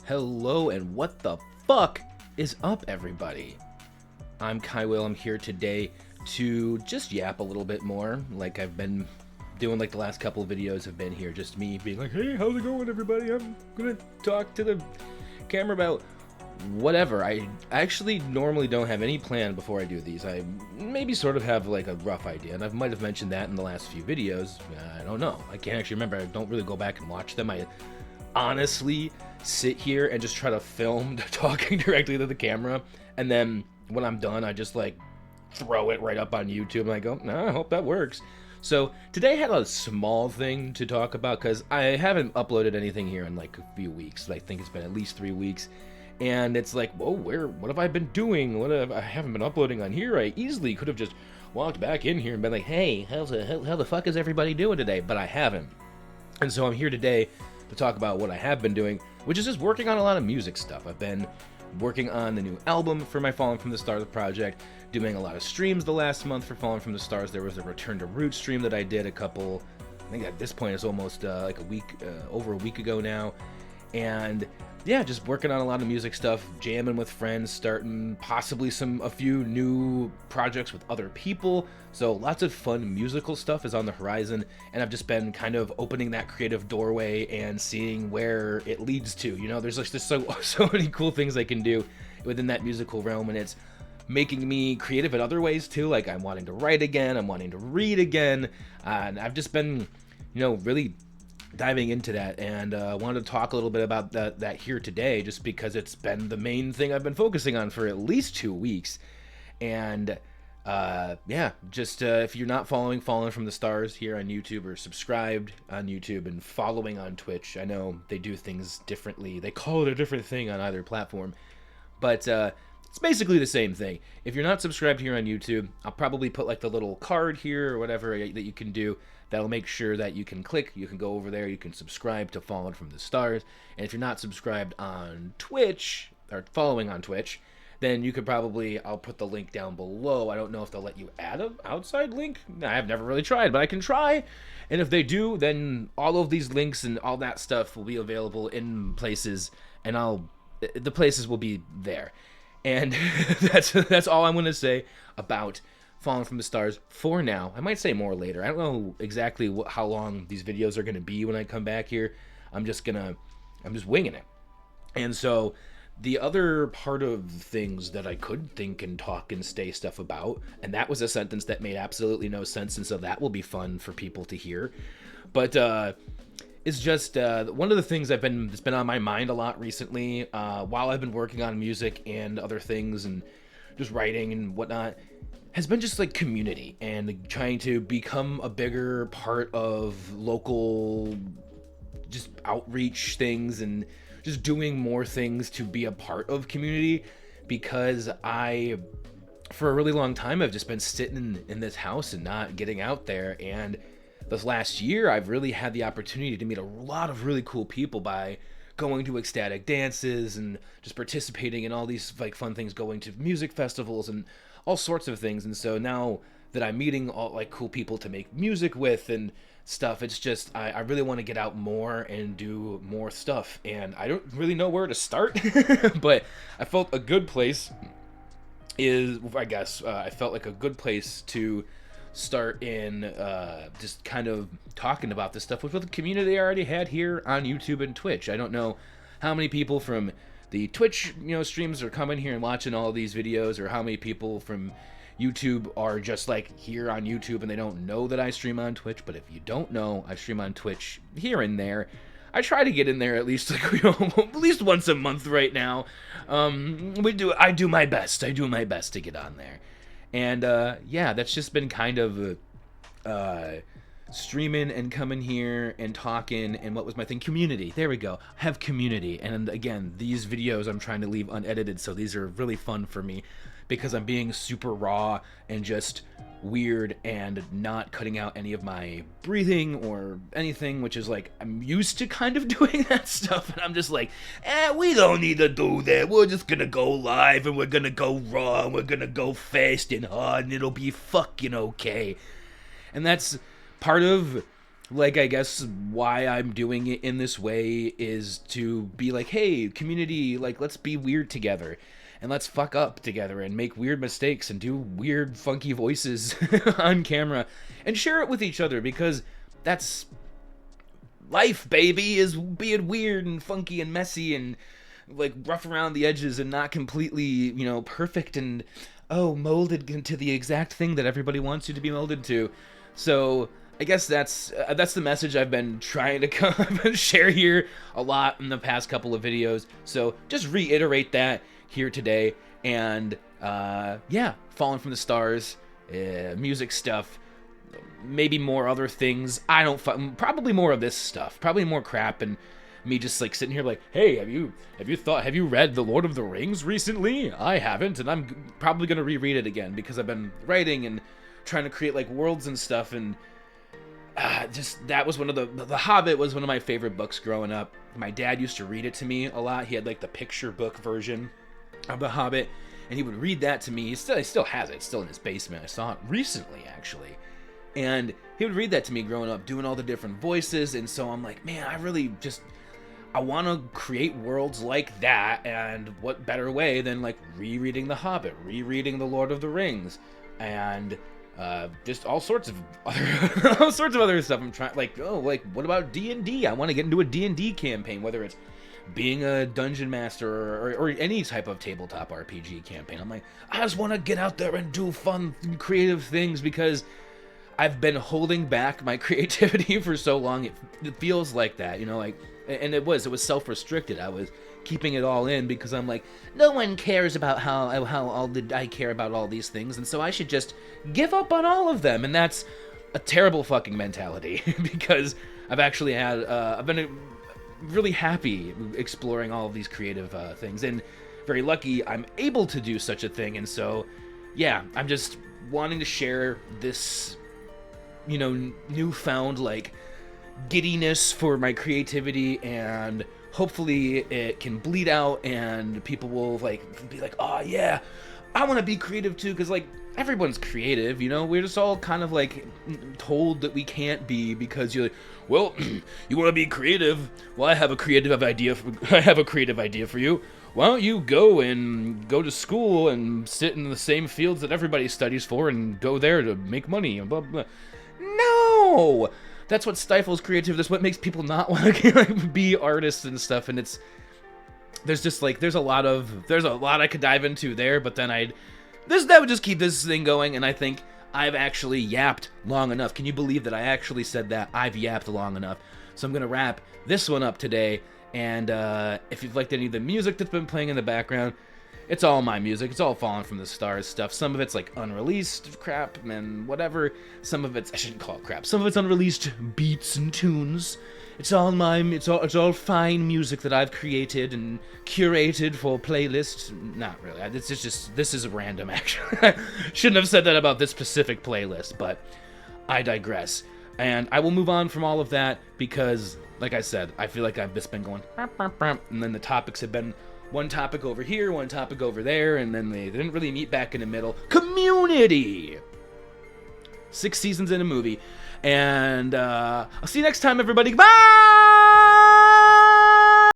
Hello and what the fuck is up, everybody? I'm Kyle. I'm here today to just yap a little bit more, like I've been doing. Like the last couple of videos have been here, just me being like, hey, how's it going, everybody? I'm gonna talk to the camera about whatever. I actually normally don't have any plan before I do these. I maybe sort of have like a rough idea, and I might have mentioned that in the last few videos. I don't know. I can't actually remember. I don't really go back and watch them. I honestly sit here and just try to film talking directly to the camera, and then when I'm done, I just like throw it right up on YouTube and I go, I hope that works. So today I had a small thing to talk about because I haven't uploaded anything here in like a few weeks. I think it's been at least 3 weeks. And it's like, whoa, what have I been doing? I haven't been uploading on here. I easily could have just walked back in here and been like, hey, how the fuck is everybody doing today? But I haven't. And so I'm here today to talk about what I have been doing, which is just working on a lot of music stuff. I've been working on the new album for my Fallen from the Stars project, doing a lot of streams the last month for Fallen from the Stars. There was a Return to Roots stream that I did I think at this point it's almost like over a week ago now. And yeah, just working on a lot of music stuff, jamming with friends, starting possibly a few new projects with other people. So lots of fun musical stuff is on the horizon, and I've just been kind of opening that creative doorway and seeing where it leads to. You know, there's just so many cool things I can do within that musical realm, and it's making me creative in other ways too. Like I'm wanting to write again, I'm wanting to read again, and I've just been, really diving into that, and wanted to talk a little bit about that here today, just because it's been the main thing I've been focusing on for at least 2 weeks. And if you're not following Fallen from the Stars here on YouTube, or subscribed on YouTube and following on Twitch, I know they do things differently. They call it a different thing on either platform, but it's basically the same thing. If you're not subscribed here on YouTube, I'll probably put like the little card here or whatever that you can do. That'll make sure that you can go over there, you can subscribe to Fallen from the Stars. And if you're not subscribed on Twitch, or following on Twitch, then you could I'll put the link down below. I don't know if they'll let you add an outside link. I've never really tried, but I can try. And if they do, then all of these links and all that stuff will be available in places, and the places will be there. And that's all I'm going to say about Fallen from the Stars for now. I might say more later. I don't know exactly how long these videos are going to be when I come back here. I'm just winging it. And so the other part of things that I could think and talk and say stuff about, and that was a sentence that made absolutely no sense, and so that will be fun for people to hear. But it's just one of the things that's been on my mind a lot recently, while I've been working on music and other things and just writing and whatnot, has been just like community and trying to become a bigger part of local just outreach things, and just doing more things to be a part of community, because for a really long time, I've just been sitting in this house and not getting out there. And this last year, I've really had the opportunity to meet a lot of really cool people by going to ecstatic dances and just participating in all these like fun things, going to music festivals and all sorts of things. And so now that I'm meeting all like cool people to make music with and stuff, it's just I really want to get out more and do more stuff, and I don't really know where to start. But I felt a good place I felt like a good place to start in just kind of talking about this stuff with the community I already had here on YouTube and Twitch. I don't know how many people from the Twitch streams are coming here and watching all these videos, or how many people from YouTube are just like here on YouTube and they don't know that I stream on Twitch. But if you don't know, I stream on Twitch here and there. I try to get in there at least at least once a month right now. I do my best. I do my best to get on there. And that's just been kind of streaming and coming here and talking. And what was my thing? Community. There we go. Have community. And again, these videos I'm trying to leave unedited, so these are really fun for me because I'm being super raw and just weird and not cutting out any of my breathing or anything, which is like, I'm used to kind of doing that stuff, and I'm just like, we don't need to do that. We're just gonna go live, and we're gonna go raw, and we're gonna go fast and hard, and it'll be fucking okay. And that's part of like, I guess why I'm doing it in this way is to be like, hey, community, like, let's be weird together. And let's fuck up together and make weird mistakes and do weird, funky voices on camera and share it with each other, because that's life, baby, is being weird and funky and messy and like rough around the edges and not completely, perfect and molded into the exact thing that everybody wants you to be molded to. So I guess that's the message I've been trying to share here a lot in the past couple of videos. So just reiterate that here today. And Falling from the Stars, music stuff, maybe more other things. Probably more of this stuff, probably more crap, and me just like sitting here like, hey, have you read The Lord of the Rings recently? I haven't, and I'm probably gonna reread it again because I've been writing and trying to create like worlds and stuff, and that was one of the Hobbit was one of my favorite books growing up. My dad used to read it to me a lot. He had like the picture book version of The Hobbit, and he would read that to me. He still has it. It's still in his basement. I saw it recently, actually. And he would read that to me growing up, doing all the different voices, and so I'm like, man, I want to create worlds like that, and what better way than like rereading The Hobbit, rereading The Lord of the Rings, and just all sorts of other stuff. I'm trying, what about D&D? I want to get into a D&D campaign, whether it's being a dungeon master or any type of tabletop RPG campaign. I'm like, I just want to get out there and do fun, creative things, because I've been holding back my creativity for so long. It feels like that, and it was self-restricted. I was keeping it all in because I'm like, no one cares about how I care about all these things, and so I should just give up on all of them. And that's a terrible fucking mentality because I've been really happy exploring all of these creative things, and very lucky I'm able to do such a thing. And so, yeah, I'm just wanting to share this, newfound like giddiness for my creativity, and hopefully it can bleed out and people will like be like, oh yeah, I want to be creative too, because like everyone's creative, we're just all kind of like told that we can't be, because you're like, well, you want to be creative, well, I have a creative idea for you. Why don't you go to school and sit in the same fields that everybody studies for and go there to make money and blah blah blah. No, that's what stifles creativity. That's what makes people not want to be artists and stuff. And there's a lot I could dive into there, but then that would just keep this thing going. And I think I've actually yapped long enough. Can you believe that I actually said that? I've yapped long enough. So I'm gonna wrap this one up today. And if you've liked any of the music that's been playing in the background, it's all my music. It's all Falling from the Stars stuff. Some of it's like unreleased crap and whatever. Some of it's, I shouldn't call it crap. Some of it's unreleased beats and tunes. It's all it's all fine music that I've created and curated for playlists. Not really. This is random, actually. I shouldn't have said that about this specific playlist, but I digress. And I will move on from all of that because, like I said, I feel like I've just been going, and then the topics have been one topic over here, one topic over there, and then they didn't really meet back in the middle. Community! 6 seasons in a movie. And I'll see you next time, everybody. Bye!